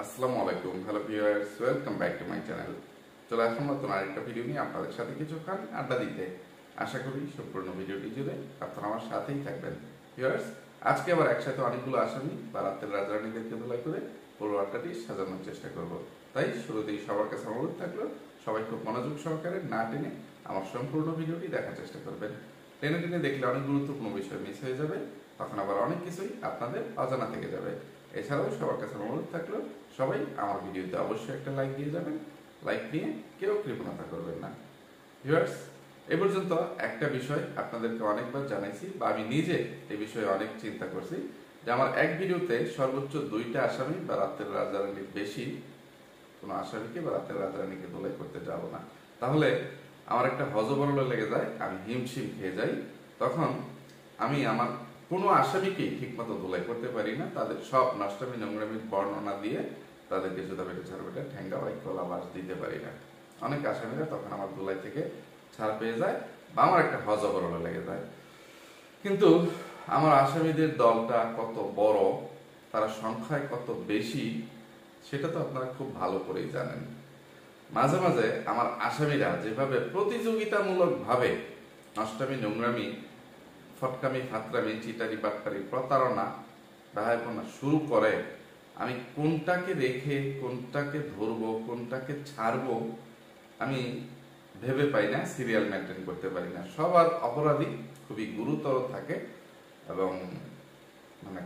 আসসালামু আলাইকুম, hello viewers, welcome back to my channel. চলে আসলাম নতুন আরেকটা ভিডিও নিয়ে আপনাদের সাথে কিছুক্ষণ আড্ডা দিতে। আশা করি সম্পূর্ণ ভিডিওটি জুড়ে আপনারা আমার সাথেই থাকবেন। ভিউয়ার্স, আজকে আবার একসাথে অনেকগুলো আসামি বা রাতের রাজরানীদেরকে ধুলাই করে পুরো আড্ডাটি সাজানোর চেষ্টা করব। তাই শুরুতেই সবার কাছে অনুরোধ থাকলো, সবাই খুব মনোযোগ সহকারে না টেনে আমার সম্পূর্ণ ভিডিওটি দেখার চেষ্টা করবেন। টেনে টেনে দেখলে অনেক গুরুত্বপূর্ণ বিষয় মিস হয়ে যাবে, তখন আবার অনেক কিছুই আপনাদের অজানা থেকে যাবে। এছাড়াও সবার কাছে অনুরোধ থাকলো, সবাই আমার ভিডিওতে অবশ্যই একটা লাইক দিয়ে যাবেন। লাইক নিয়ে কেউ কৃপণতা করবেন না। ভিউয়ার্স, এ পর্যন্ত একটা বিষয় আপনাদেরকে অনেকবার জানাইছি বা আমি নিজে এই বিষয়ে অনেক চিন্তা করছি যে আমার এক ভিডিওতে সর্বোচ্চ 2টা আসামি বা রাতের রাজারানির বেশি কোনো আসামিকে বা রাতের রাজারানিকে ধোলাই করতে যাব না। তাহলে আমার একটা হজবরল লেগে যায়, আমি হিমশিম খেয়ে যাই। তখন আমি আমার কোনো আসামিকেই ঠিকমতো ধোলাই করতে পারি না। তাদের সব নষ্টামি নোংরামির বর্ণনা দিয়ে তাদেরকে জুতা পেটে ছাড় পেটে ঠ্যাঙ্গা বাই কলা বাস দিতে পারি না। অনেক আসামিরা তখন আমার ধুলাই থেকে ছাড় পেয়ে যায় বা আমার একটা হজবরল লেগে যায়। কিন্তু আমার আসামিদের দলটা কত বড়, তারা সংখ্যায় কত বেশি, সেটা তো আপনারা খুব ভালো করেই জানেন। মাঝে মাঝে আমার আসামিরা যেভাবে প্রতিযোগিতামূলক ভাবে নষ্টামি নোংরামি ফটকামি ফাতরামি চিটারি বাটপারি প্রতারণা ডাহাইপনা শুরু করে, আমি কোনটাকে রেখে কোনটাকে ধরবো কোনটাকে ছাড়বো আমি ভেবে পাই না, সিরিয়াল মেনটেন করতে পারি না। সবার অপরাধী খুবই গুরুতর থাকে এবং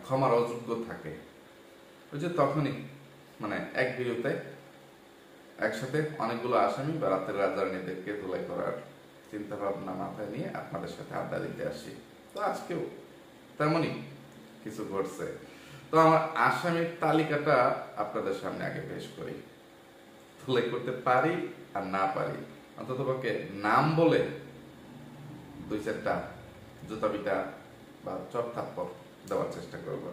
ক্ষমার অযোগ্য থাকে। ওই যে তখনই এক ভিডিওতে একসাথে অনেকগুলো আসামি বা রাতের রাজরানীদেরকে ধুলাই করার চিন্তা ভাবনা মাথায় নিয়ে আপনাদের সাথে আড্ডা দিতে আসি। তো আজকেও তেমনই কিছু ঘটছে। তো আমার আসামির তালিকাটা আপনাদের সামনে আগে পেশ করি। ধুলাই করতে পারি আর না পারি, অন্ততপক্ষে নাম বলে 2-4টা জুতা পিটা বা চপ থাপ্পড় দেওয়ার চেষ্টা করব।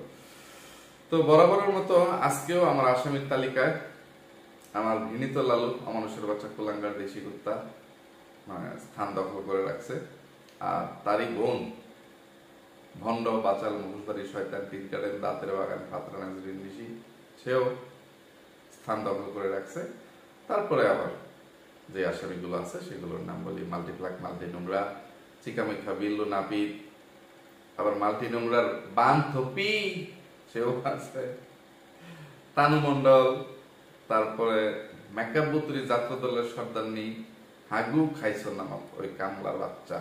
তো বরাবরের মতো আজকেও আমার আসামির তালিকায় আমার ঘৃণিত লালু অমানুষের বাচ্চা কুলাঙ্গার দেশি কুত্তা স্থান দখল করে রাখছে। আর তারই বোন ভণ্ড বাচাল মুখোশধারী শয়তান টিনকারের দাঁতের বাগান ফাতরা নাজরিন নিশি, সেও স্থান দখল করে রাখছে। তারপরে আবার যে আসামিগুলো আছে সেগুলোর নাম বলি। মাল্টিপ্লাক মাল্টি নোংরা চিকামিখা বিল্লু নাপিত, আবার মাল্টি নোংরার বান্ধপি সেও আছে, তানু মন্ডল, তারপরে মেকআপ বুতুরি যাত্রা দলের সর্দারনি হাগু খাইছো নামক ওই কামলার বাচ্চা।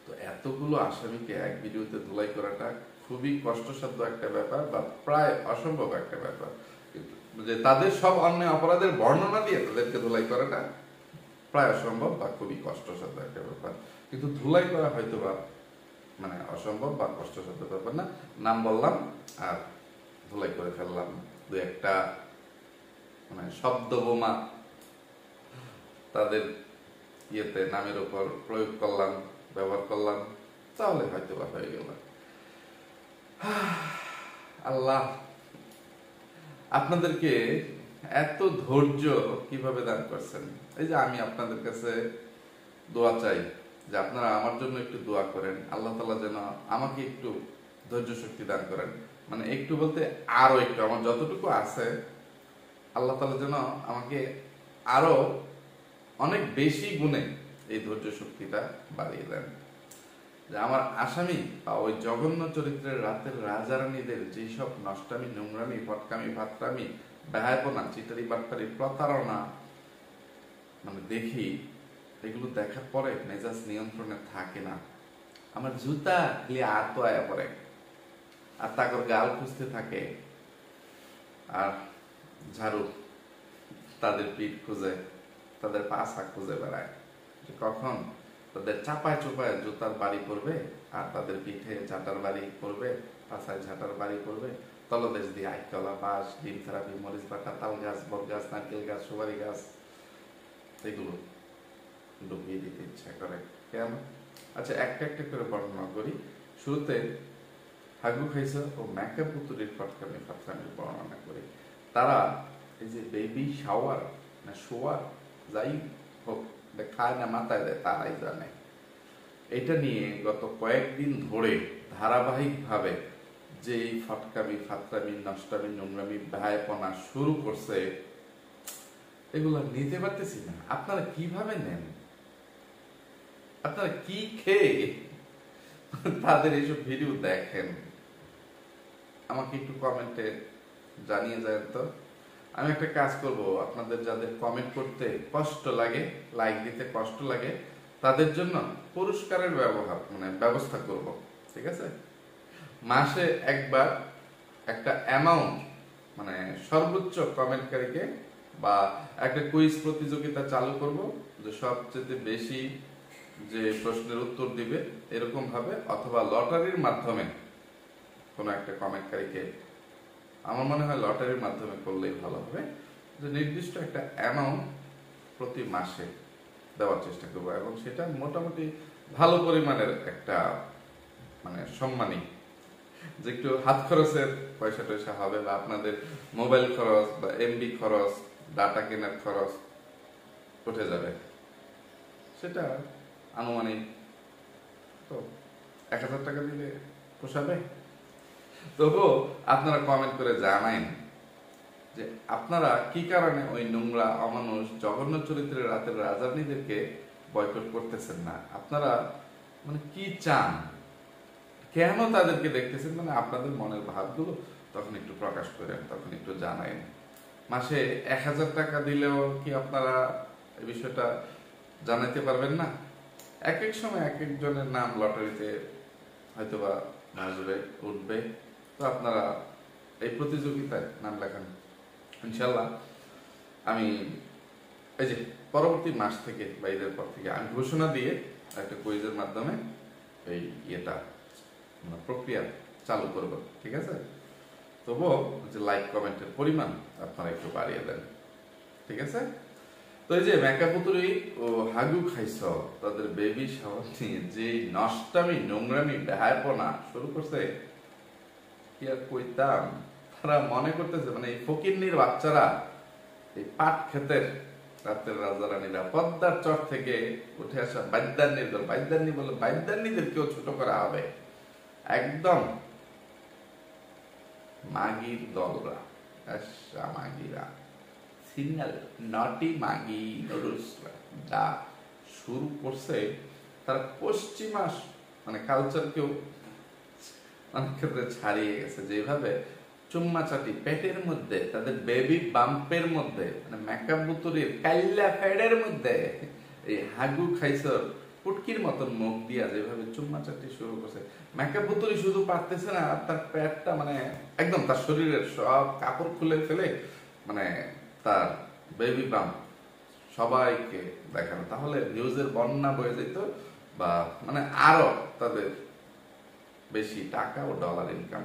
তো এতগুলো আসামিকে এক ভিডিওতে ধুলাই করাটা খুবই কষ্টসাধ্য একটা ব্যাপার বা প্রায় অসম্ভব একটা ব্যাপার। যে তাদের সব অন্যায় অপরাধের বর্ণনা দিয়ে তাদেরকে ধুলাই করাটা প্রায় অসম্ভব বা খুবই কষ্টসাধ্য একটা ব্যাপার। কিন্তু ধুলাই করা হয়তো বা অসম্ভব বা কষ্টসাধ্য ব্যাপার না। নাম বললাম আর ধুলাই করে ফেললাম, 2-1টা শব্দ বোমা তাদের ইয়েতে নামের উপর প্রয়োগ করলাম, ব্যবহার করলাম, তাহলে হয়তো বা হয়ে গেল। আল্লাহ আপনাদেরকে এত ধৈর্য কিভাবে দান করছেন। এই যে আমি আপনাদের কাছে দোয়া চাই যে আপনারা আমার জন্য একটু দোয়া করেন, আল্লাহ তাআলা যেন আমাকে একটু ধৈর্য শক্তি দান করেন। একটু বলতে আরো একটু, আমার যতটুকু আছে আল্লাহ তাআলা যেন আমাকে আরো অনেক বেশি গুণে এই ধৈর্য শক্তিটা বাড়িয়ে দেন। যে আমার আসামি বা ওই জঘন্য চরিত্রের রাতের রাজারানীদের যেসব নষ্টামি নোংরামি ফটকামি ফাতরামি বেহায়াপনা চিটারি বাটপারি প্রতারণা দেখি, এগুলো দেখার পরে মেজাজ নিয়ন্ত্রণে থাকে না। আমার জুতা খালি আতো আয়া পড়ে আর তারপর গাল খুঁজতে থাকে আর ঝাড়ু তাদের পিঠ খুঁজে তাদের পাছা খুঁজে বেড়ায় যে কখন তাদের চাপায় চোপায় জুতার বাড়ি পড়বে আর তাদের পিঠে ঝাঁটার বাড়ি পড়বে, পাছায় ঝাঁটার বাড়ি পড়বে, তলদেশ দিয়ে আইকলা বাঁশ ডিম থেরাপি মরিচ বাটা তাল গাছ বট গাছ নারকেল গাছ সুপারি গাছ এগুলো ডুবিয়ে দিতে ইচ্ছা করে। কেন? আচ্ছা, একটা একটা করে বর্ণনা করি। শুরুতে হাগু খাইছে ও মেকআপ পুতুরির ফটকামি ফাতরামির বর্ণনা করি। তারা এই যে বেবি শাওয়ার না শোয়ার যাই হোক খায় না মাথায় দেয়, তারাই জানে। এটা নিয়ে গত কয়েকদিন ধরে ধারাবাহিকভাবে যেই ফটকামি ফাতরামি নষ্টামি নোংরামি ভাইপনা শুরু করছে, এগুলো নিতে পারতেছি না। আপনারা কিভাবে নেন? আপনারা কি খেয়ে তাদের এইসব ভিডিও দেখেন? আমাকে একটু কমেন্টে জানিয়ে যায় তো। আমি একটা কাজ করব, আপনাদের যাদের কমেন্ট করতে কষ্ট লাগে, লাইক দিতে কষ্ট লাগে, তাদের জন্য পুরস্কারের ব্যবস্থা করব। ঠিক আছে? মাসে একবার একটা অ্যামাউন্ট, সর্বোচ্চ কমেন্টকারীকে বা একটা কুইজ প্রতিযোগিতা চালু করব, যে সবচেয়ে বেশি যে প্রশ্নের উত্তর দিবে এরকম ভাবে, অথবা লটারির মাধ্যমে কোনো একটা কমেন্টকারীকে, আমার মনে হয় লটারির মাধ্যমে করলেই ভালো হবে, যে নির্দিষ্ট একটা অ্যামাউন্ট প্রতি মাসে দেওয়ার চেষ্টা করবো, এবং সেটা মোটামুটি ভালো পরিমাণের একটা সম্মানী, যে একটু হাত খরচের পয়সা টয়সা হবে, বা আপনাদের মোবাইল খরচ বা এমবি খরচ, ডাটা কেনার খরচ উঠে যাবে। সেটা আনুমানিক তো 1000 টাকা দিলে পোষাবে। তবুও আপনারা কমেন্ট করে জানাইন যে আপনারা কি কারণে ওই নোংরা, অমানুষ, জঘন্য চরিত্রের রাতের রাজধানীদেরকে বয়কট করতেছেন না। আপনারা কি চান, কেন তাদেরকে দেখতেছেন, আপনাদের মনের ভাবগুলো তখন একটু প্রকাশ করেন, তখন একটু জানাইন। মাসে 1000 টাকা দিলেও কি আপনারা এই বিষয়টা জানাইতে পারবেন না? এক এক সময় এক একজনের নাম লটারিতে হয়তোবা আসবে, উঠবে, তো আপনারা এই প্রতিযোগিতায় নাম লেখান। ইনশাল্লাহ আমি এই যে পরবর্তী মাস থেকে বা ঈদের পর থেকে আমি ঘোষণা দিয়ে একটা কুইজের মাধ্যমে এই প্রক্রিয়া চালু করব। ঠিক আছে? তবুও যে লাইক কমেন্টের পরিমাণ আপনারা একটু বাড়িয়ে দেন। ঠিক আছে? তো এই যে মেকাপুতুরি ও হাগু খাইছ, তাদের বেবি শাওয়ার নিয়ে যে নষ্টামি, নোংরামি, বেহায়াপনা শুরু করছে, কি আর কইতাম। তারা মনে করতেছে এই ফকিন্নির বাচ্চারা, এই পাট ক্ষেতের রাতের রাজারানীরা, পদ্মার চর থেকে উঠে আসা বাইদ্যান্নির দল, বাইদ্যান্নি বলে বাইদ্যান্নিদেরকেও ছোট করা হবে। একদম মাগির দলরা, মাগিরা, সিঙ্গেল নটি মাগি নুরুসরা শুরু করছে। তারা পশ্চিমা কালচারকেও অনেক ক্ষেত্রে ছাড়িয়ে গেছে। যেভাবে চুম্মা চাটি পেটের মধ্যে, তাদের বেবি বাম্পের মধ্যে, মেকআপ বুতুরির কাইল্লা ফেডের মধ্যে এই হাগু খাইছর পুটকির মতন মুখ দিয়া যেভাবে চুম্মা চাটি শুরু করছে, মেকআপ বুতুরি শুধু পারতেছে না, তার পেটটা একদম তার শরীরের সব কাপড় খুলে ফেলে তার বেবি বাম্প সবাইকে দেখানো। তাহলে নিউজের বন্যা বয়ে যেত, বা আরো তাদের বেশি টাকা ও ডলার ইনকাম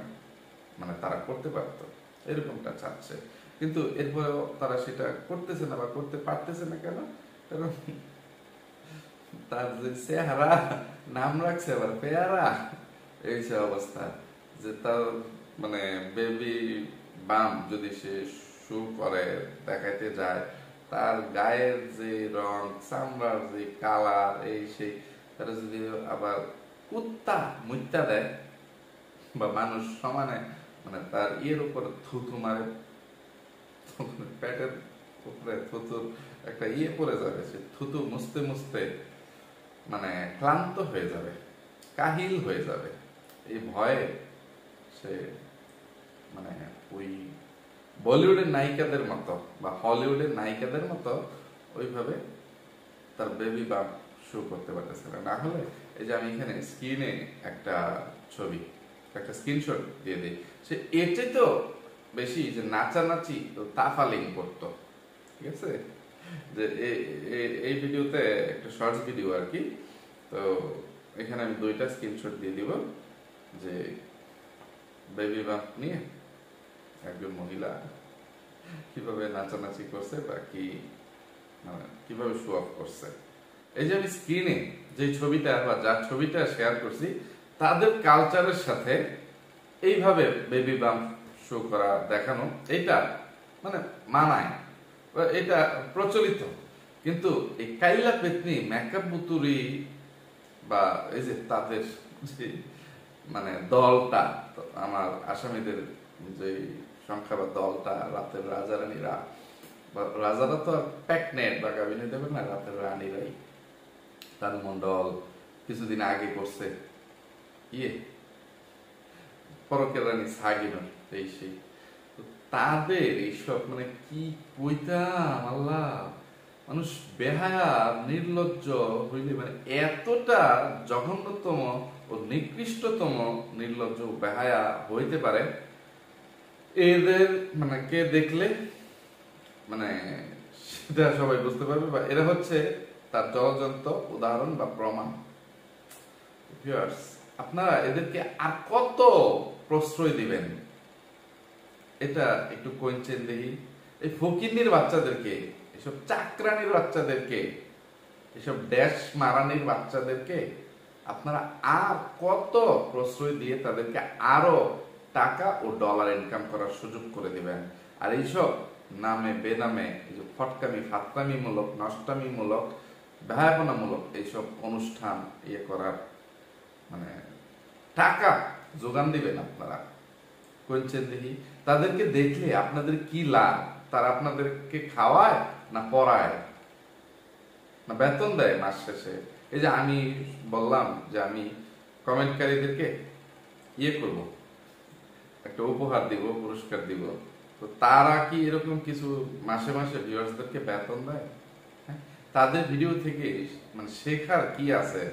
তারা করতে পারতো, এরকমটা চাচ্ছে। কিন্তু এরপরেও তারা সেটা করতেছে না, বা করতে পারতেছে না। কেন? কারণ তার যে চেহারা, নাম রাখছে আবার পেয়ারা, এই সে অবস্থা, যে তার বেবি বাম যদি সে শু করে দেখাইতে যায়, তার গায়ের যে রং, চামড়ার যে কালার, এই সেই, তারা যদি আবার কুত্তা মুত্তা দেয়, বা মানুষ সমানে তার ইয়ের উপরে থুতু মারে, পেটের উপরে থুতুর একটা ইয়ে পড়ে যাবে, সে থুতু মুছতে মুছতে ক্লান্ত হয়ে যাবে, কাহিল হয়ে যাবে। এই ভয়ে সে ওই বলিউডের নায়িকাদের মতো বা হলিউডের নায়িকাদের মতো ওইভাবে তার বেবি বাম্প শো করতে পারতেছে না। না হলে এই যে আমি এখানে স্ক্রিনে একটা ছবি, একটা স্ক্রিনশট দিয়ে দিই, সে এতে তো বেশি যে নাচানাচি তো তাফালিং করতো। ঠিক আছে? যে এই ভিডিওতে একটা শর্টস ভিডিও আর কি, তো এখানে আমি 2টা স্ক্রিনশট দিয়ে দিব, যে বেবি বাম্প নিয়ে একজন মহিলা কিভাবে নাচানাচি করছে, বা কিভাবে শো অফ করছে। এই যে আমি স্ক্রিনে যে ছবিটা বা যার ছবিটা শেয়ার করছি, তাদের কালচারের সাথে এইভাবে বেবি বাম্প শো করা, দেখানো, এটা মানায়, এটা প্রচলিত। কিন্তু এই কাইলা পেতনি, মেকআপ বুতুরি, বা এই যে তাদের যে দলটা, আমার আসামিদের যে সংখ্যা বা দলটা, রাতের রাজা রানীরা, রাজারা তো প্যাকনেট বা কাবিনে দেবেন না, রাতের রানীরাই, তার মন্ডল কিছুদিন আগে করছে ইয়ে পরকের রানী সাগিনর এই সেই, তাদের এইসব মানে কি কইতাম আল্লাহ, মানুষ বেহায়া নির্লজ্জ হইলে মানে এতটা জঘন্যতম ও নিকৃষ্টতম নির্লজ্জ বেহায়া হইতে পারে, এদের মানে কে দেখলে মানে সেটা সবাই বুঝতে পারবে, বা এরা হচ্ছে তার জলজন্ত উদাহরণ বা প্রমাণ। আপনারা এদেরকে আর কত প্রশ্রয় দিবেন, এটা একটু কইছেন দেখি। এই ফকিন্নির বাচ্চাদেরকে, এসব চাকরানির বাচ্চাদেরকে, এসব ড্যাশ মারানির বাচ্চাদেরকে আপনারা আর কত প্রশ্রয় দিয়ে তাদেরকে আরো টাকা ও ডলার ইনকাম করার সুযোগ করে দিবেন। আর এইসব নামে বেনামে এই যে ফটকামি ফাতরামিমূলক নষ্টামিমূলক ব্যয়াপনামূলক এইসব অনুষ্ঠান ইয়ে করার মানে টাকা যোগান দিবেন আপনারা, কইছেন দেখি। তাদেরকে দেখলে আপনাদের কি লাভ? তারা আপনাদেরকে খাওয়ায় না পড়ায় না বেতন দেয় মাস শেষে? এই যে আমি বললাম যে আমি কমেন্টকারীদেরকে ইয়ে করব, একটা উপহার দিব, পুরস্কার দিব, তো তারা কি এরকম কিছু মাসে মাসে ভিউয়ার্সদেরকে বেতন দেয়? হ্যাঁ, তাদের ভিডিও থেকে মানে শেখার কি আছে,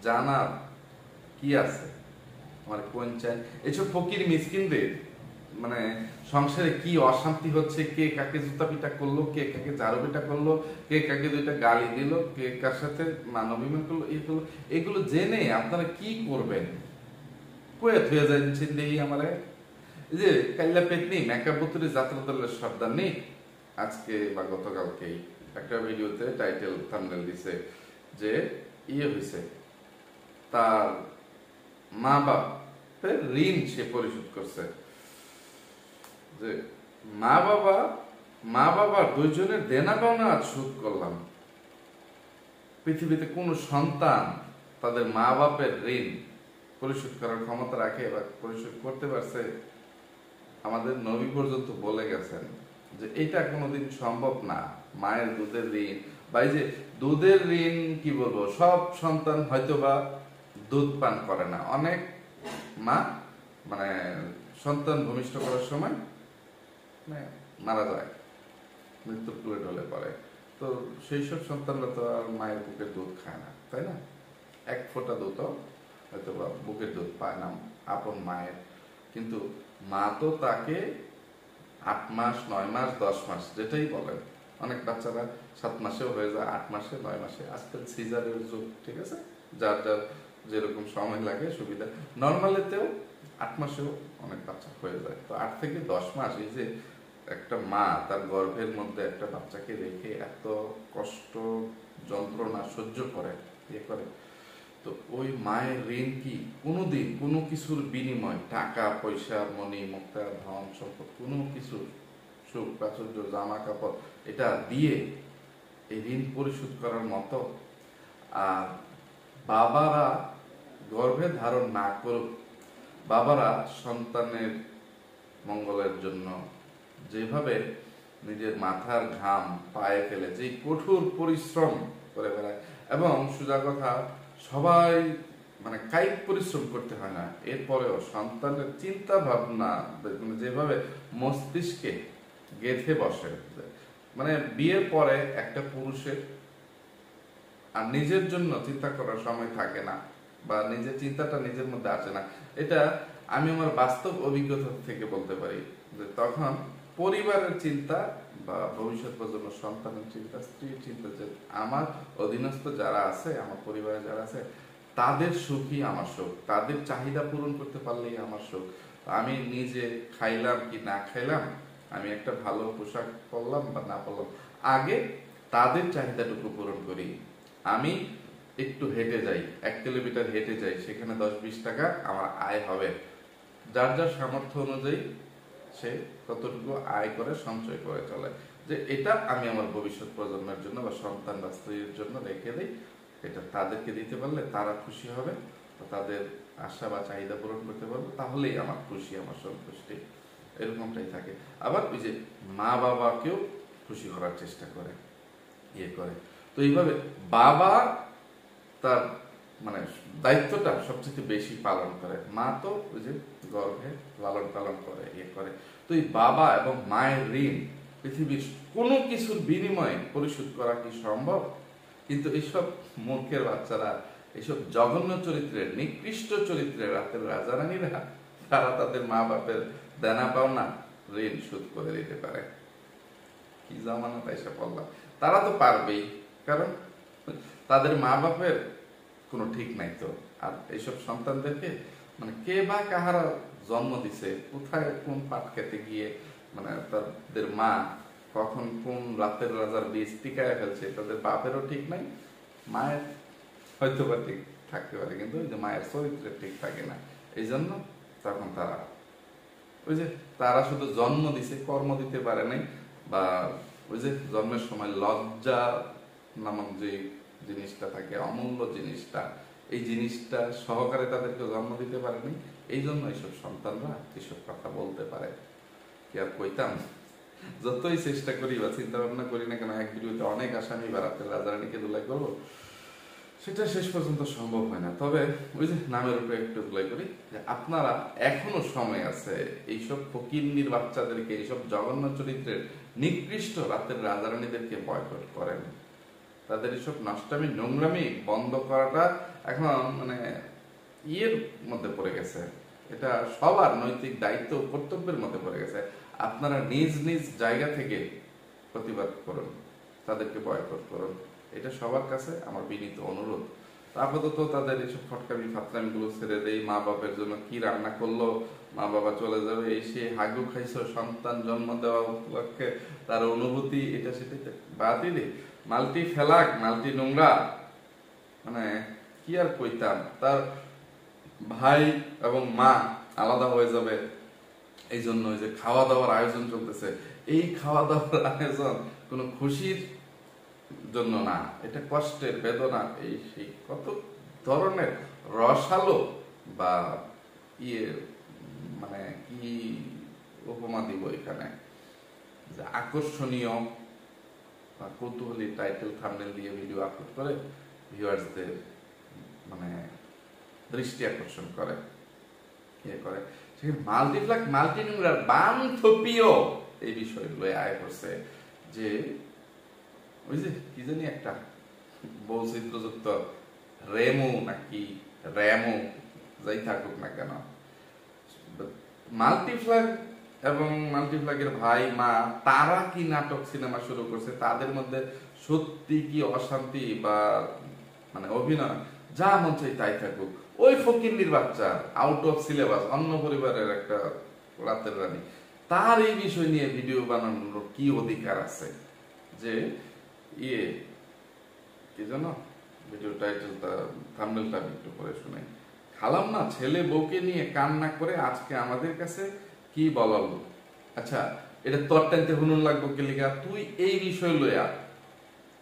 জানার কি আছে? আমার কোন চাই এইসব ফকির মিসকিনদের মানে সংসারে কি অশান্তি হচ্ছে, কে কাকে জুতা পিটা করলো, কে কাকে ঝাড়ু পিটা করলো, কে কাকে দুইটা গালি দিল, কে কার সাথে মানবিমান করলো, এগুলো জেনে আপনারা কি করবেন? কয়ে থুয়ে যাচ্ছেন দেখি আমারে। এই যে কাল্লা পেতনি মেকআপ বুতুরি যাত্রা দলের সর্দার নেই, আজকে বা গতকালকেই একটা ভিডিওতে টাইটেল থাম্বনেল দিছে যে ইয়ে হয়েছে, তার মা বাপের ঋণ সে পরিশোধ করছে। যে মা বাবা দুইজনের দেনা পাওনা আজ শোধ করলাম। পৃথিবীতে কোন সন্তান তাদের মা বাপের ঋণ পরিশোধ করার ক্ষমতা রাখে বা পরিশোধ করতে পারছে? আমাদের নবী পর্যন্ত বলে গেছেন যে এটা কোনোদিন সম্ভব না। মায়ের দুধের ঋণ বা এই যে দুধের ঋণ কি বলবো, সব সন্তান হয়তো বা দুধ পান করে না। অনেক মা মানে সন্তান ভূমিষ্ঠ করার সময় মারা যায়, মৃত্যুর কুলে ঢলে পড়ে। তো সেই সব সন্তানরা তো আর মায়ের বুকের দুধ খায় না, তাই না? এক ফোঁটা দুধ হয়তো বা বুকের দুধ পায় না আপন মায়ের, কিন্তু মা তো তাকে 8 মাস 9 মাস 10 মাস যেটাই বলেন, অনেক বাচ্চারা 7 মাসেও হয়ে যায়, 8 মাসে 9 মাসে, আজকাল সিজারের যুগ, ঠিক আছে, যার যার যেরকম সময় লাগে সুবিধা। নর্মালিতেও 8 মাসেও অনেক বাচ্চা হয়ে যায়। তো 8 থেকে 10 মাস এই যে একটা মা তার গর্ভের মধ্যে একটা বাচ্চাকে রেখে এত কষ্ট যন্ত্রণা সহ্য করে ইয়ে করে, তো ওই মায়ের ঋণ কি কোনোদিন কোনো কিছুর বিনিময়, টাকা পয়সা মনি মুক্তা ধন সম্পদ কোনো কিছু, সুখ প্রাচুর্য জামা কাপড়, এটা দিয়ে এই ঋণ পরিশোধ করার মতো? আর বাবারা গর্ভে ধারণ না করুক, বাবারা সন্তানের মঙ্গলের জন্য যেভাবে নিজের মাথার ঘাম পায়ে ফেলে যে কঠোর পরিশ্রম করে বেড়ায়, এবং সোজা কথা সবাই মানে কায়িক পরিশ্রম করতে হয় না, এরপরেও সন্তানের চিন্তা ভাবনা যেভাবে মস্তিষ্কে গেঁথে বসে, মানে বিয়ের পরে একটা পুরুষের আর নিজের জন্য চিন্তা করার সময় থাকে না, বা নিজের চিন্তাটা নিজের মধ্যে আসে না। এটা আমি আমার বাস্তব অভিজ্ঞতা থেকে বলতে পারি যে তখন পরিবারের চিন্তা বা ভবিষ্যৎ প্রজন্ম, সন্তানের চিন্তা, স্ত্রীর চিন্তা, যে আমার অধীনস্থ যারা আছে, আমার পরিবারে যারা আছে, তাদের সুখই আমার সুখ, তাদের চাহিদা পূরণ করতে পারলেই আমার সুখ। আমি নিজে খাইলাম কি না খাইলাম, আমি একটা ভালো পোশাক পরলাম বা না পরলাম, আগে তাদের চাহিদাটুকু পূরণ করি। আমি একটু হেঁটে যাই, 1 কিলোমিটার হেঁটে যাই, সেখানে 10-20 টাকা আমার আয় হবে। যার যার সামর্থ্য অনুযায়ী সে কতটুকু আয় করে সঞ্চয় করে চলে, যে এটা আমি আমার ভবিষ্যৎ প্রজন্মের জন্য বা সন্তান বা স্ত্রীর জন্য রেখে দিই। এটা তাদেরকে দিতে পারলে তারা খুশি হবে, তাদের আশা বা চাহিদা পূরণ করতে পারবো, তাহলেই আমার খুশি, আমার সন্তুষ্টি, এরকমটাই থাকে। আবার ওই যে মা বাবাকেও খুশি করার চেষ্টা করে, করে। তো এইভাবে বাবা তার মানে দায়িত্বটা সবচেয়ে বেশি পালন করে, মা তো ওই যে গর্ভে লালন পালন করে, করে। তো এই বাবা এবং মায়ের ঋণ পৃথিবীর কোনো কিছুর বিনিময়ে পরিশোধ করা কি সম্ভব? কিন্তু এইসব মূর্খের বাচ্চারা, এইসব জঘন্য চরিত্রের, নিকৃষ্ট চরিত্রের রাতের রাজা রানীরা, তারা তাদের মা বাপের দেনা পাওনা ঋণ শোধ করে দিতে পারে। কি জামানা তাইসা পড়লাম, তারা তো পারবেই, কারণ তাদের মা বাপের কোনো ঠিক নাই তো। আর এইসব সন্তানদেরকে মানে কে বা কাহারা জন্ম দিছে, কোথায় কোন পাট খেতে গিয়ে মানে তাদের মা কখন কোন রাতের রাজার বীজ টিকায় ফেলছে, তাদের বাপেরও ঠিক নাই, মায়ের হয়তো বা ঠিক থাকতে পারে, কিন্তু ওই যে মায়ের চরিত্রে ঠিক থাকে না। এই জন্য তখন তারা ওই যে তারা শুধু জন্ম দিছে, কর্ম দিতে পারে নাই, বা ওই যে জন্মের সময় লজ্জা নামক যে জিনিসটা থাকে, অমূল্য জিনিসটা, এই জিনিসটা সহকারে তাদেরকে জন্ম দিতে পারেনি। এই জন্য এইসব সন্তানরা এসব কথা বলতে পারে। কি আর কইতাম, যতই চেষ্টা করি বা চিন্তা ভাবনা করি না কেন, এক ভিডিওতে অনেক আসামি বা রাতের রাজারানীকে ধুলাই করবো, সেটা শেষ পর্যন্ত সম্ভব হয় না। তবে ওই যে নামের উপরে একটু ধুলাই করি, যে আপনারা এখনো সময় আছে এইসব ফকিন্নির বাচ্চাদেরকে, এইসব জঘন্য চরিত্রের নিকৃষ্ট রাতের রাজারানীদেরকে বয়কট করেন। তাদের এইসব নষ্টামি নোংরামি বন্ধ করাটা এখন মানে ইয়ের মধ্যে পড়ে গেছে, এটা সবার নৈতিক দায়িত্ব কর্তব্যের মধ্যে পড়ে গেছে। আপনারা নিজ নিজ জায়গা থেকে প্রতিবাদ করুন, তাদেরকে বয়কট করুন, এটা সবার কাছে আমার বিনীত অনুরোধ। আপাতত তাদের এইসব ফটকামি ফাতরামি গুলো ছেড়ে দেই। মা বাপের জন্য কি রান্না করলো, মা বাবা চলে যাবে, এই সে হাগু খাইছো, সন্তান জন্ম দেওয়া উপলক্ষে তার অনুভূতি, এটা সেটা বাদই দিই। মাল্টি ফেলাক, মাল্টি নোংরা, মানে কি আর কইতাম, তার ভাই এবং মা আলাদা হয়ে যাবে, এই জন্য ওই যে খাওয়া দাওয়ার আয়োজন চলতেছে। এই খাওয়া দাওয়ার আয়োজন কোনো খুশির জন্য না, এটা কষ্টের, বেদনা, এই সেই কত ধরনের রসালো বা ইয়ে মানে কি উপমা দিব এখানে, যে আকর্ষণীয় বা কৌতূহলী টাইটেল থাম্বনেল দিয়ে ভিডিও আপলোড করে ভিউয়ার্সদের মানে দৃষ্টি আকর্ষণ করে, করে। সেখানে মাল্টিপ্লাক মাল্টি নোংরার বামথপিও এই বিষয়গুলো আয় করছে, যে ওই যে কি জানি একটা বৈচিত্র্যযুক্ত রেমো নাকি র্যামো, যাই থাকুক না কেন, মাল্টিপ্লাক এবং মাল্টিপ্লাকের ভাই মা তারা কি নাটক সিনেমা শুরু করছে, তাদের মধ্যে সত্যি কি অশান্তি বা মানে অভিনয়, যা মন চাই তাই থাকুক। ওই ফকিন্নির বাচ্চা আউট অফ সিলেবাস, অন্য পরিবারের একটা রাতের রানী, তার এই বিষয় নিয়ে ভিডিও বানানোর কি অধিকার আছে? যে ইয়ে কি জানো, ভিডিও টাইটেলটা থাম্বনেলটা একটু পরে শুনে খালাম না, ছেলে বউকে নিয়ে কান্না করে আজকে আমাদের কাছে কি বলালো। আচ্ছা, এটা তোর টাইতে হুনুন লাগবো কেলিকা, তুই এই বিষয় লইয়া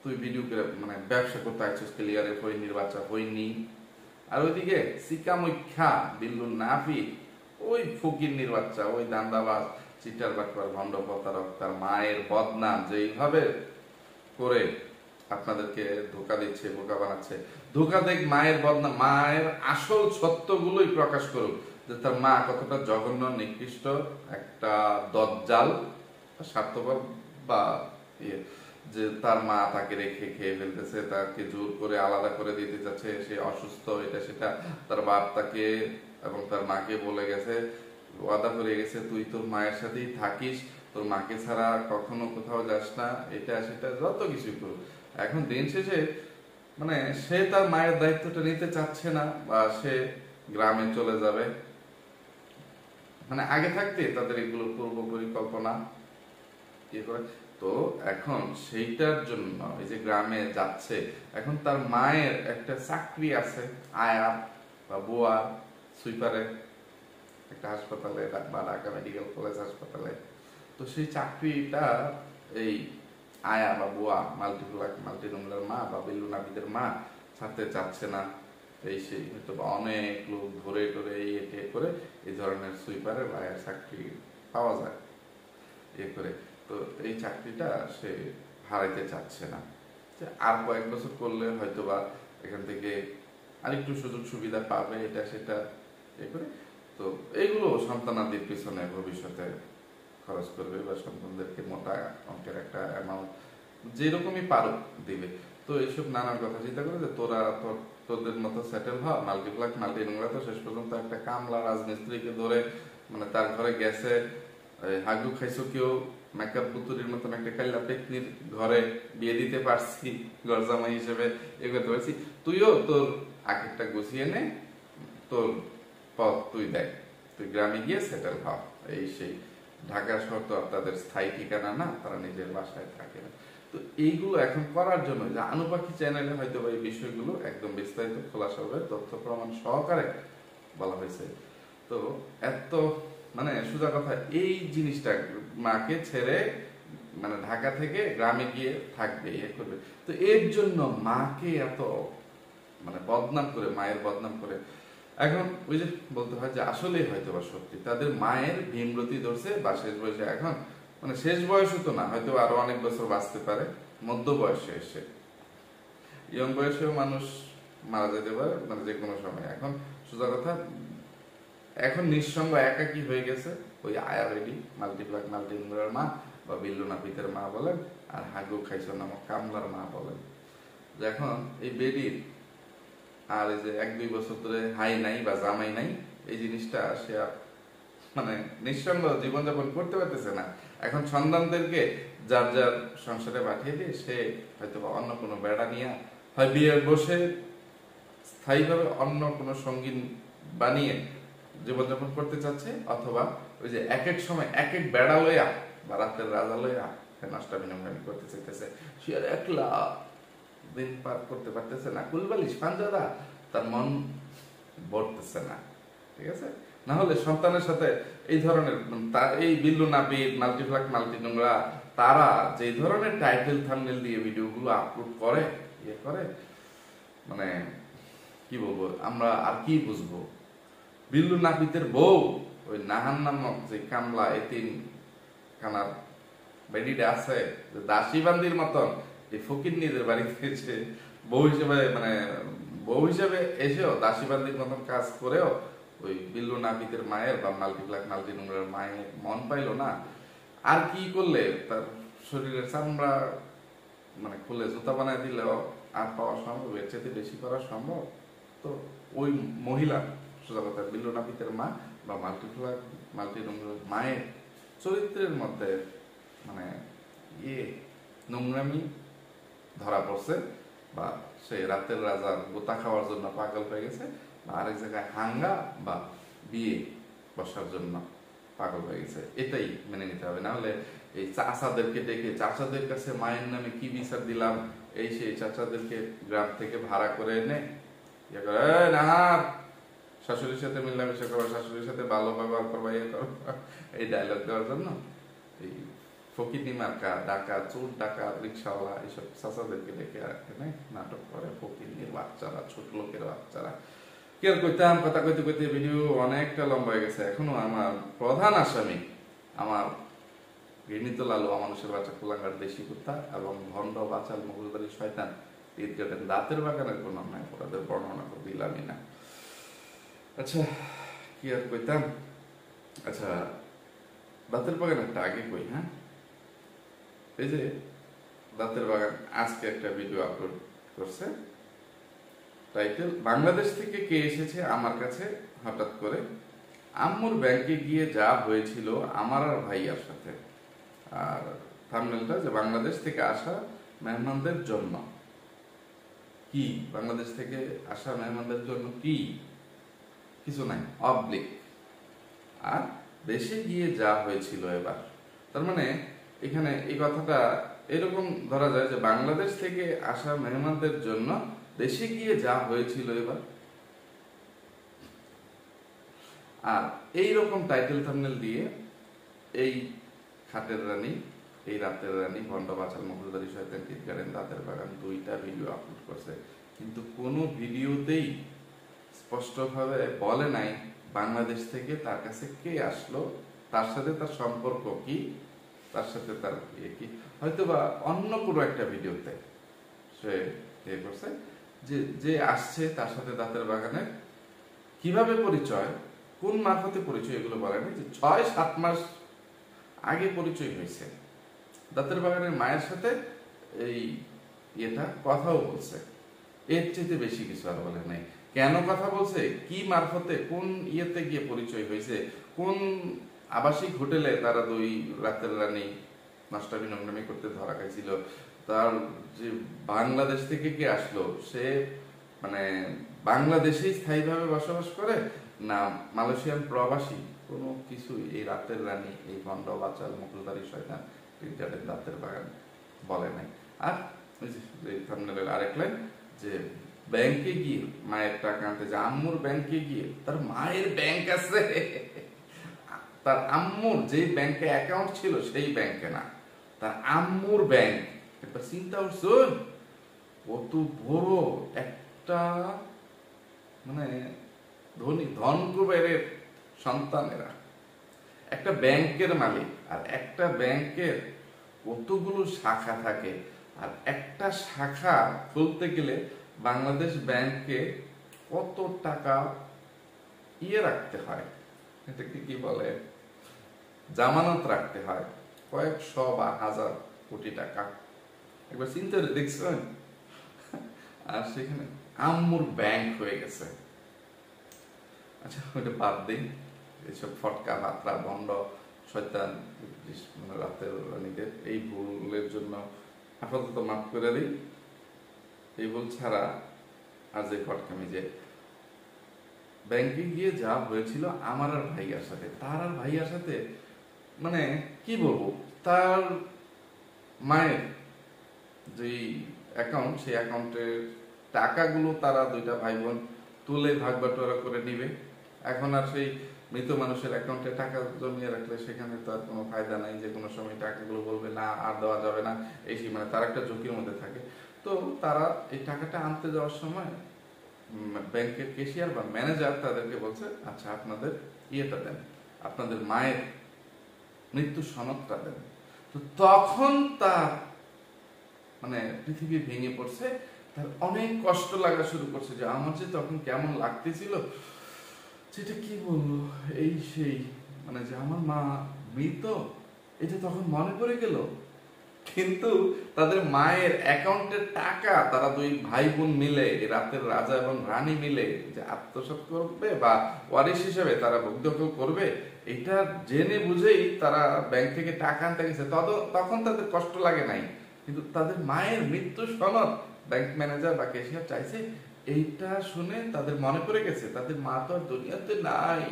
তুই ভিডিও করে মানে ব্যবসা করতে আইছিস ক্লিয়ারে, হইনির বাচ্চা হইনি। আর ওইদিকে সিকামুখ্যা বিল্লু নাফি, ওই ফকিন্নির বাচ্চা, ওই দান্দাবাজ, চিটার বাটপার, ভণ্ড প্রতারক, তার মায়ের বদনাম যেইভাবে করে আপনাদেরকে ধোকা দিচ্ছে, বোকা বানাচ্ছে। ধোকা দেখ, মায়ের বদনাম, মায়ের আসল সত্যগুলোই প্রকাশ করুক, যে তার মা কতটা জঘন্য নিকৃষ্ট একটা দজ্জাল, স্বার্থপর, বা যে তার মা তাকে রেখে খেয়ে ফেলতেছে, তাকে জোর করে আলাদা করে দিতে যাচ্ছে, সে অসুস্থ, এটা সেটা। তার বাপ তাকে এবং তার মাকে বলে গেছে, ওয়াদা করে গেছে, তুই তোর মায়ের সাথেই থাকিস, তোর মাকে ছাড়া কখনো কোথাও যাস না, এটা সেটা যত কিছু করুক। এখন দিন শেষে মানে সে তার মায়ের দায়িত্বটা নিতে চাচ্ছে না, বা সে গ্রামে চলে যাবে। মানে আগে থাকতে তাদের এগুলো পূর্ব পরিকল্পনা ইয়ে করে। তো এখন সেইটার জন্য এই যে গ্রামে যাচ্ছে, এখন তার মায়ের একটা চাকরি আছে, আয়া বা বুয়া সুইপারে একটা হাসপাতালে বা ঢাকা মেডিকেল কলেজ হাসপাতালে। তো সেই চাকরিটা এই আয়া বা বুয়া মাল্টি নোংরার মা বা বিল্লু নাবিদের মা ছাড়তে চাচ্ছে না। এই সেই হয়তো বা অনেক লোক ধরে টরে এটে করে এই ধরনের সুইপারে বা চাকরি পাওয়া যায় করে। তো এই চাকরিটা সে হারাইতে চাচ্ছে না, যে আর কয়েক বছর করলে হয়তো বা এখান থেকে আরেকটু সুযোগ সুবিধা পাবে, এটা সেটা করে। তো এইগুলো সন্তানাদির পিছনে ভবিষ্যতে খরচ করবে বা সন্তানদেরকে মোটা অঙ্কের একটা অ্যামাউন্ট যেরকমই পারুক দিবে। তো এইসব নানান কথা চিন্তা করে যে তোরা তোদের মতো সেটেল হ, মাল্টিপ্লাক মাল্টিনোংরা তো শেষ পর্যন্ত একটা কামলা রাজমিস্ত্রিকে ধরে মানে তার ঘরে গেছে হাগু খাইছো কেউ মেকআপ পুতুরির মতন একটা কাল্লা পেকনির ঘরে বিয়ে দিতে পারছি গরজামাই হিসেবে এ করতে পারছি। তুইও তোর আখেরটা গুছিয়ে নে, তোর পথ তুই দেখ, তুই গ্রামে গিয়ে সেটেল হ। এই সেই ঢাকা শহর তো আর তাদের স্থায়ী ঠিকানা না, তারা নিজের বাসায় থাকে না। তো এইগুলো এখন করার জন্য যে আনুপাখি চ্যানেলে হয়তো এই বিষয়গুলো একদম বিস্তারিত খোলাসাভাবে তথ্য প্রমাণ সহকারে বলা হয়েছে। তো এত মানে সোজা কথা, এই জিনিসটা মাকে ছেড়ে মানে ঢাকা থেকে গ্রামে গিয়ে থাকবে ইয়ে করবে, তো এর জন্য মাকে এত মানে বদনাম করে, মায়ের বদনাম করে। এখন ওই যে বলতে হয় যে আসলেই হয়তো বা সত্যি তাদের মায়ের ভীমরতি ধরছে বা শেষ বয়সে, এখন মানে শেষ বয়সে তো না, হয়তো আরো অনেক বছর বাঁচতে পারে, মধ্য বয়সে এসে, ইয়ং বয়সেও মানুষ মারা যেতে পারে মানে যে কোনো সময়। এখন সোজা কথা, এখন নিঃসঙ্গ একাকী হয়ে গেছে ওই আয়া রেডি মাল্টিপ্লাক মাল্টিনোংরার মা বা বিল্লু নাপিতের মা বলেন আর হাগু খাইছো নামক কামলার মা বলেন। এখন এই বেডির আর এই যে 1-2 বছর ধরে হাই নাই বা জামাই নাই, এই জিনিসটা সে মানে নিঃসঙ্গ জীবনযাপন করতে পারতেছে না। এখন সন্তানদেরকে যার যার সংসারে পাঠিয়ে দিয়ে সে হয়তো বা অন্য কোনো বেড়া নিয়ে হয় বিয়ে বসে স্থায়ীভাবে অন্য কোনো সঙ্গী বানিয়ে জীবনযাপন করতে চাচ্ছে, অথবা ওই যে এক এক সময় এক এক বেড়া লইয়া বা রাতের রাজা লইয়া নষ্টা বিনিময় করতে চাইতেছে। সে আর একলা দিন পার করতে পারতেছে না, কুলবালিশ পাঞ্জাদা তার মন ভরতেছে না, ঠিক আছে। না হলে সন্তানের সাথে এই ধরনের এই বিল্লু নাপিত মাল্টিপ্লাক মাল্টিনোংরা তারা যে ধরনের টাইটেল থাম্বনেল দিয়ে ভিডিওগুলো আপলোড করে ইয়ে করে, মানে কি বলবো, আমরা আর কি বুঝবো। বিল্লু নাপিতের বউ ওই নাহান নামক যে কামলা এতিম খানার বেডিটা আছে, দাসী বান্দির মতন এই ফকির নিজের বাড়িতে এসে বউ হিসেবে মানে বউ হিসেবে এসেও দাসী বান্দির মতন কাজ করেও ওই বিল্লু নাপিতের মায়ের বা মাল্টিপ্লাক মাল্টিনোংরার মায়ের মন পাইলো না। আর কি করলে তার শরীরের চামড়া মানে খুলে জুতা বানায় দিলেও আর পাওয়া সম্ভব, এর চেয়ে বেশি করা সম্ভব? তো ওই মহিলা সোজা কথা বিল্লু নাপিতের মা বা মাল্টিপ্লাক মাল্টিনোংরার মায়ের চরিত্রের মধ্যে মানে নোংরামি ধরা পড়ছে, বা সে রাতের রাজার গোতা খাওয়ার জন্য পাগল হয়ে গেছে, বা আরেক জায়গায় হাঙ্গা বা বিয়ে বসার জন্য পাগল হয়ে গেছে। এটাই মেনে নিতে হবে। না হলে এই চাচাদেরকে ডেকে চাচাদের কাছে মায়ের নামে কি বিচার দিলাম, এই সেই চাচাদেরকে গ্রাম থেকে ভাড়া করে এনে না শাশুড়ির সাথে মিলামিশা করবা, শাশুড়ির সাথে ভালো ব্যবহার করবা, ইয়ে করবা, এই ডায়লগ দেওয়ার জন্য এই ফকিনি মার্কা ডাকা চোর ডাকা রিক্সাওয়ালা এইসব চাচাদেরকে ডেকে এনে নাটক করে ফকিনির বাচ্চারা, ছোট লোকের বাচ্চারা। কি আর কইতাম, কথা কইতে কইতে ভিডিও অনেকটা লম্বা হয়ে গেছে। এখনো আমার প্রধান আসামি আমার ঘৃণিত লালু মানুষের বাচ্চা কুলাঙ্গার দেশি কুত্তা এবং ভণ্ড বাচাল মুঘলবাড়ির শয়তান ঈদগাটেন দাঁতের বাগানের কোনো অন্যায় অপরাধের বর্ণনা করে দিলামই না। আচ্ছা কি আর কইতাম, আচ্ছা দাঁতের বাগানেরটা আগে কই। হ্যাঁ, এই যে দাঁতের বাগান আজকে একটা ভিডিও আপলোড করছে, টাইটেল বাংলাদেশ থেকে কে এসেছে আমার কাছে হঠাৎ করে, আম্মুর ব্যাংকে গিয়ে যা হয়েছিল আমার আর ভাইয়ার সাথে। আর থাম্বনেলটা যে বাংলাদেশ থেকে আসা মেহমানদের জন্য কি, বাংলাদেশ থেকে আসা মেহমানদের জন্য কি, কিছু নাই, অবলিক আর দেশে গিয়ে যা হয়েছিল এবার। তার মানে এখানে এই কথাটা এরকম ধরা যায় যে বাংলাদেশ থেকে আসা মেহমানদের জন্য দেশে গিয়ে যা হয়েছিল এবার। আর এই রকম টাইটেল থাম্বনেল দিয়ে এই খাটের রানী, এই রাতের রানী, ভণ্ড বাচাল মুঘলদারি শয়তান ঈদগাটেন দাঁতের বাগান দুইটা ভিডিও আপলোড করছে, কিন্তু কোনো ভিডিওতেই স্পষ্টভাবে বলে নাই বাংলাদেশ থেকে তার কাছে কে আসলো, তার সাথে তার সম্পর্ক কি, তার সাথে তার ইয়ে কি। হয়তোবা অন্য কোনো একটা ভিডিওতে সে ইয়ে করছে যে যে আসছে তার সাথে দাঁতের বাগানের কিভাবে পরিচয়, কোন মারফতে পরিচয়, এগুলো বলে না, যে 6-7 মাস আগে পরিচয় হয়েছে দাঁতের বাগানের মায়ের সাথে। এই ইয়েটা কথাও বলছে, এর চেয়ে বেশি কিছু আর বলে নাই। কেন কথা বলছে, কি মারফতে, কোন ইয়েতে গিয়ে পরিচয় হয়েছে, কোন আবাসিক হোটেলে তারা দুই রাতের রানী নষ্টামি নোংরামি করতে ধরা খাইছিল, তার যে বাংলাদেশ থেকে কি আসলো, সে মানে বাংলাদেশেই স্থায়ীভাবে বসবাস করে না মালয়েশিয়ান প্রবাসী, কোনো কিছু এই রাতের রানী, এই ভণ্ড বাচাল মুকুলদারি শয়তান যাদের দাঁতের বাগান বলে নাই। আর ওই যে থাম্বনেলের আরেক লাইন, যে ব্যাংকে গিয়ে মায়ের টাকা আনতে, যে আম্মুর ব্যাংকে গিয়ে, তার মায়ের ব্যাংক আছে, তার আম্মুর যে ব্যাংকে অ্যাকাউন্ট ছিল সেই ব্যাংকে না, তার আম্মুর ব্যাংক। একবার চিন্তা করছো কত বড় একটা মানে ধনী ধন কুবেরের সন্তানেরা একটা ব্যাংকের মালিক, আর একটা ব্যাংকের কতগুলো শাখা থাকে, আর একটা শাখা খুলতে গেলে বাংলাদেশ ব্যাংকে কত টাকা ইয়ে রাখতে হয়, এটাকে কি বলে, জামানত রাখতে হয়, কয়েকশো বা হাজার কোটি টাকা। একবার চিন্তা করে দেখছেন? আর সেখানে আম্মুর ব্যাংক হয়ে গেছে। আচ্ছা ওইটা বাদ দিই, এইসব ফটকা বাতরা বন্ড শয়তান মানে রাতের রানীদের এই ভুলের জন্য আপাতত মাফ করে দিই। এই ভুল ছাড়া আর যে ফটকামি, যে ব্যাংকে গিয়ে যা হয়েছিল আমার আর ভাইয়ার সাথে, তার আর ভাইয়ার সাথে, মানে কি বলবো, তার মায়ের যে অ্যাকাউন্ট, সেই অ্যাকাউন্টের টাকাগুলো তারা দুইটা ভাই বোন তুলে ভাগ বাটোয়ারা করে নিবে। এখন আর সেই মৃত মানুষের অ্যাকাউন্টে টাকা জমিয়ে রাখলে সেখানে তো আর কোনো ফায়দা নাই, যে কোনো সময় টাকাগুলো বলবে না আর দেওয়া যাবে না, এই মানে তার একটা ঝুঁকির মধ্যে থাকে। তো তারা এই টাকাটা আনতে যাওয়ার সময় ব্যাংকের ক্যাশিয়ার বা ম্যানেজার তাদেরকে বলছে, আচ্ছা আপনাদের ইয়েটা দেন, আপনাদের মায়ের মৃত্যু সনদটা দেন। তো তখন তার মানে পৃথিবী ভেঙে পড়ছে, তার অনেক কষ্ট লাগা শুরু করছে, যে আমার যে তখন কেমন লাগতেছিল, যেটা কি বলবো, এই সেই মানে যে আমার মা মৃত, এটা তখন মনে পড়ে গেল। কিন্তু তাদের মায়ের অ্যাকাউন্টের টাকা তারা দুই ভাই বোন মিলে, রাতের রাজা এবং রানী মিলে যে আত্মসাৎ করবে বা ওয়ারিশ হিসেবে তারা ভোগ দখল করবে, এটা জেনে বুঝেই তারা ব্যাংক থেকে টাকা আনতে গেছে, তখন তাদের কষ্ট লাগে নাই। কিন্তু তাদের মায়ের মৃত্যু সনদ ব্যাংক ম্যানেজার বা ক্যাশিয়ার চাইছে, এইটা শুনে তাদের মনে পড়ে গেছে তাদের মা তো আর দুনিয়াতে নাই,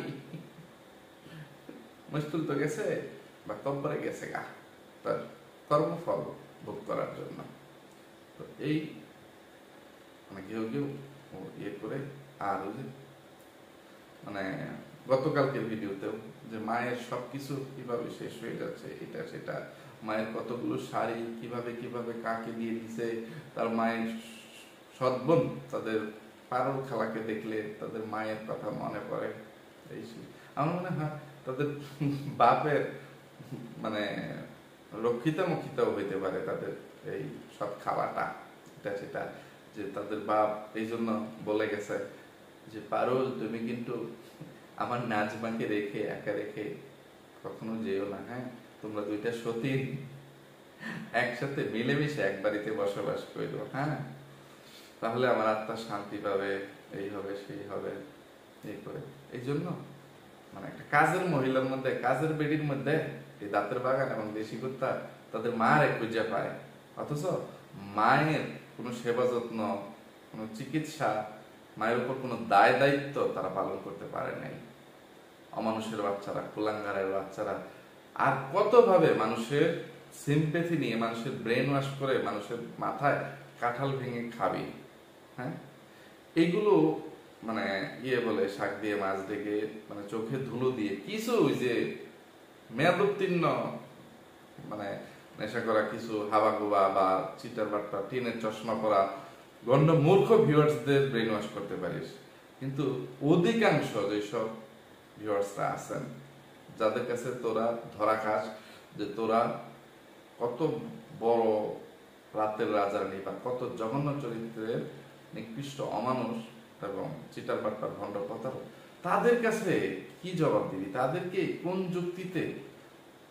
মুশকিল তো গেছে বা কব্বরে গেছে গা, তার কর্মফল ভোগ করার জন্য। তো এই মানে কেউ কেউ ইয়ে করে, আর ওই যে মানে গতকালকের ভিডিওতেও যে মায়ের সবকিছু কিভাবে শেষ হয়ে যাচ্ছে, এটা সেটা, মায়ের কতগুলো শাড়ি কিভাবে কিভাবে কাকে দিয়ে দিছে, তার মায়ের সৎবোন তাদের পারুল খালাকে দেখলে তাদের মায়ের কথা মনে পড়ে। এই আমার মনে হয় তাদের বাপের মানে রক্ষিতা মক্ষিতাও হইতে পারে তাদের এই সব খাওয়াটা, এটা সেটা, যে তাদের বাপ এই জন্য বলে গেছে যে পারুল তুমি কিন্তু আমার নাজমাকে রেখে একা রেখে কখনো যেও না, হ্যাঁ তোমরা দুইটা সতীন একসাথে মিলেমিশে এক বাড়িতে বসবাস করো, হ্যাঁ তাহলে আমার আত্মা শান্তি পাবে, এই হবে সেই হবে, এই করে। এই জন্য মানে একটা কাজের মহিলার মধ্যে, কাজের বেডির মধ্যে এই দাঁতের বাগান এবং দেশি কুত্তা তাদের মায়ের খুঁজে পায়, অথচ মায়ের কোনো সেবা যত্ন, কোনো চিকিৎসা, মায়ের উপর কোনো দায় দায়িত্ব তারা পালন করতে পারে নাই। অমানুষের বাচ্চারা, কুলাঙ্গারের বাচ্চারা আর কতভাবে মানুষের সিম্পেথি নিয়ে, মানুষের ব্রেন ওয়াশ করে মানুষের মাথায় কাঁঠাল ভেঙে খাবি, হ্যাঁ এইগুলো মানে ইয়ে বলে শাক দিয়ে মাছ ডেকে, মানে চোখে ধুলো দিয়ে কিছু ওই যে মেয়াদোত্তীর্ণ মানে নেশা করা কিছু হাবা গোবা বা চিটার বাট্টা টিনের চশমা পরা গণ্ড মূর্খ ভিউয়ার্সদের ব্রেন ওয়াশ করতে পারিস, কিন্তু অধিকাংশ যেসব ভিউয়ার্সরা আছেন যাদের কাছে তোরা ধরা খাস যে তোরা কত বড় রাতের রাজারানী বা কত জঘন্য চরিত্রের নিকৃষ্ট অমানুষ এবং চিটার বাটপার ভণ্ড প্রতারক, তাদের কাছে কি জবাব দিবি? তাদেরকে কোন যুক্তিতে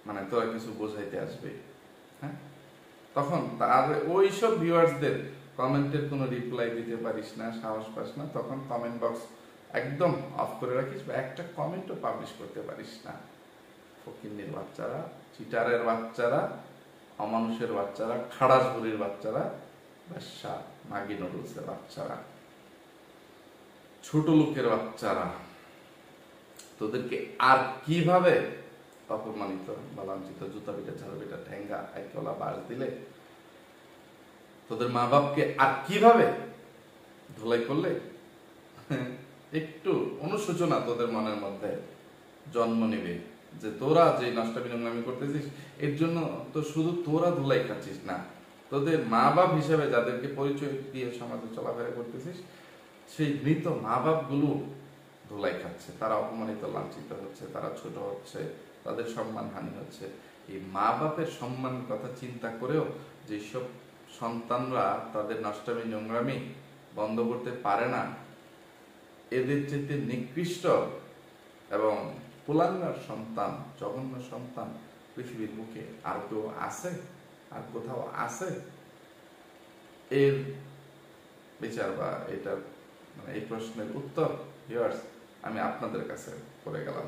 মানে তোরা কিছু বোঝাইতে আসবে? হ্যাঁ, তখন তার ওই সব ভিউয়ার্সদের কমেন্টের কোনো রিপ্লাই দিতে পারিস না, সাহস পাস না, তখন কমেন্ট বক্স একদম অফ করে রাখিস বা একটা কমেন্টও পাবলিশ করতে পারিস না। ফকিন্নির বাচ্চারা, চিটারের বাচ্চারা, অমানুষের বাচ্চারা, খাড়াসবুড়ির বাচ্চারা, ব্যবসা মাগি নুডলসের বাচ্চারা, ছোট লোকের বাচ্চারা, তোদেরকে আর কিভাবে অপমানিত বা লাঞ্ছিত, জুতা পিঠা, ঝাড়ু পিঠা, ঠেঙ্গা, একলা বাস দিলে, তোদের মা বাপকে আর কিভাবে ধুলাই করলে একটু অনুশোচনা তোদের মনের মধ্যে জন্ম নেবে যে তোরা যে নষ্টামি নোংরামি করতেছিস এর জন্য তো শুধু তোরা ধুলাই খাচ্ছিস না, তোদের মা বাপ হিসেবে যাদেরকে পরিচয় দিয়ে সমাজে চলাফেরা করতেছিস সেই মৃত মা বাপ গুলো ধুলাই খাচ্ছে, তারা অপমানিত লাঞ্ছিত হচ্ছে, তারা ছোট হচ্ছে, তাদের সম্মান হানি হচ্ছে। এই মা বাপের সম্মান কথা চিন্তা করেও যেসব সন্তানরা তাদের নষ্টামি নোংরামি বন্ধ করতে পারে না, এদের চেয়ে নিকৃষ্ট এবং কুলাঙ্গার সন্তান, জঘন্য সন্তান পৃথিবীর বুকে আর কেউ আছে? আর কোথাও আছে? এর বিচার বা এটার মানে এই প্রশ্নের উত্তর ভিউয়ার্স আমি আপনাদের কাছে করে গেলাম।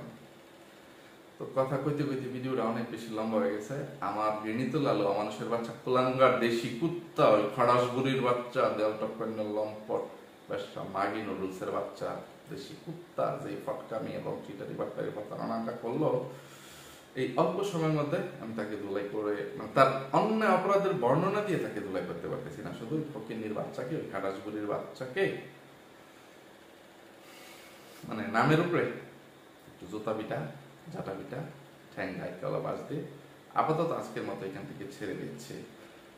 তো কথা কইতে কইতে ভিডিওটা অনেক বেশি লম্বা হয়ে গেছে। আমার ঘৃণিত লালু অমানুষের বাচ্চা, কুলাঙ্গার দেশি কুত্তা, ওই খড়াসবুড়ির বাচ্চা, দেলটকন্য লম্পট ব্যবসা মাগি নুডলসের বাচ্চা, দেশি কুত্তা যে ফটকামি এবং চিটারি বাটপারি প্রতারণাটা করলো, এই অল্প সময়ের মধ্যে আমি তাকে ধুলাই করে মানে তার অন্যায় অপরাধের বর্ণনা দিয়ে তাকে ধুলাই করতে পারতেছি না। শুধু ফকিন্নির বাচ্চাকে, ওই খাটাসবুড়ির বাচ্চাকে মানে নামের উপরে একটু জুতা পিটা, ঝাঁটা পিটা, ঠ্যাঙ্গাই কলা বাস দিয়ে আপাতত আজকের মতো এখান থেকে ছেড়ে দিচ্ছি।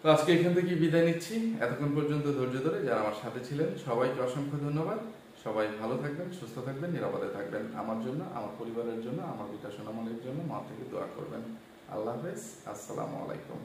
তো আজকে এখান থেকে বিদায় নিচ্ছি। এতক্ষণ পর্যন্ত ধৈর্য ধরে যারা আমার সাথে ছিলেন সবাইকে অসংখ্য ধন্যবাদ। সবাই ভালো থাকবেন, সুস্থ থাকবেন, নিরাপদে থাকবেন। আমার জন্য, আমার পরিবারের জন্য, আমার পিতা সোনামণির জন্য মা থেকে দোয়া করবেন। আল্লাহ হাফেজ, আসসালামু আলাইকুম।